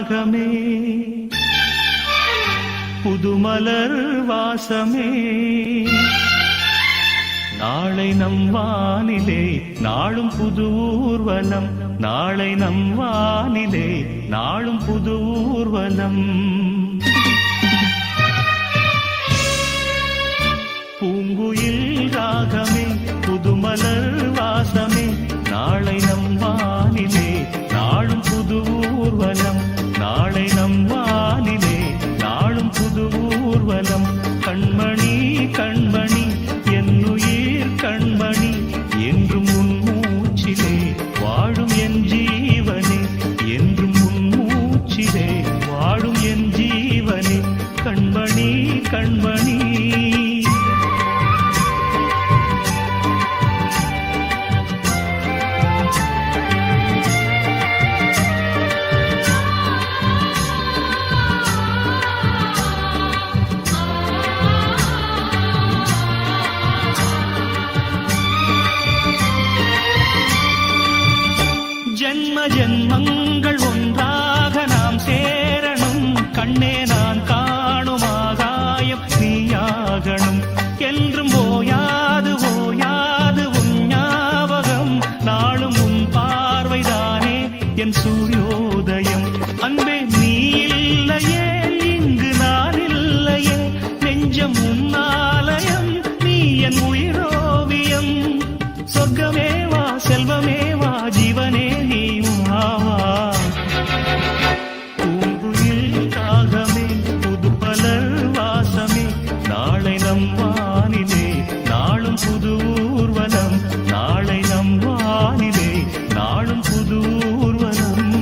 ராகமே புதுமலர் வாசமே நாளை நம் வானிலே நாளும் புது ஊர்வலம் நாளை நம் வானிலே நாளும் புது ஊர்வலம் பூங்குயில் ராகமே புதுமலர் வாசமே நாளை நம் வானிலே நாளும் புது ஊர்வலம் நாளை நம் வானிலே நாளும் புது ஊர்வலம் கண்மணி கண்மணி என்னுயிர் கண்மணி என்றும் உன் மூச்சிலே வாழும் என் ஜீவனே என்றும் உன் மூச்சிலே வாழும் என் ஜீவனே கண்மணி கண்மணி ஜென்ம ஜென்மங்கள் ஒன்றாக நாம் சேரணும் கண்ணே நான் காணும் ஆகாயம் நீயாகணும் என்றும் ஓயாது ஓயாது உன் ஞாபகம் நாளும் உன் பார்வைதானே என் சூரியோதயம் அன்பே நீ இல்லையே இங்கு நான் இல்லையே நெஞ்சம் உன்னாலயம் நீ என் உயிரோவியம் சொர்க்கமே வா செல்வமே வா ஜீவனே நாளை நம் வானிலே நாளும் புது ஊர்வலம் நாளை நம் வானிலே நாளும் புது ஊர்வலம்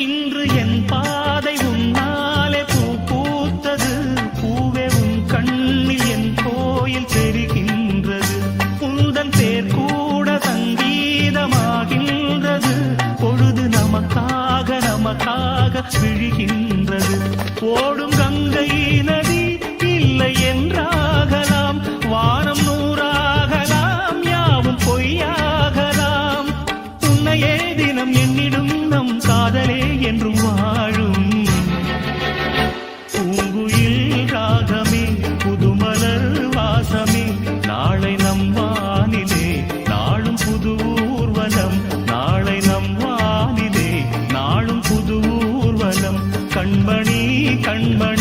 இன்று என் பாதை உன்னாலே பூத்தது பூவே உன் கண்ணில் என் கோயில் தெரிகின்றது உந்தன் பேர் கூட சங்கீதமாகின்றது பொழுது நமக்காக நமக்காக விழுகின்றது ஓடும் கங்கை நதி இல்லை என்றாகலாம் வானம் நூறாகலாம் யாவும் பொய்யாகலாம் உன்னையே தினம் என்னிடும் நம் காதலே என்றும் வாழும் பூங்குயில் ராகமே புதுமலர் வாசமே நாளை நம் வானிலே நாளும் புது ஊர்வலம் நாளை நம் வானிலே நாளும் புது ஊர்வலம் கண்மணி கண்மணி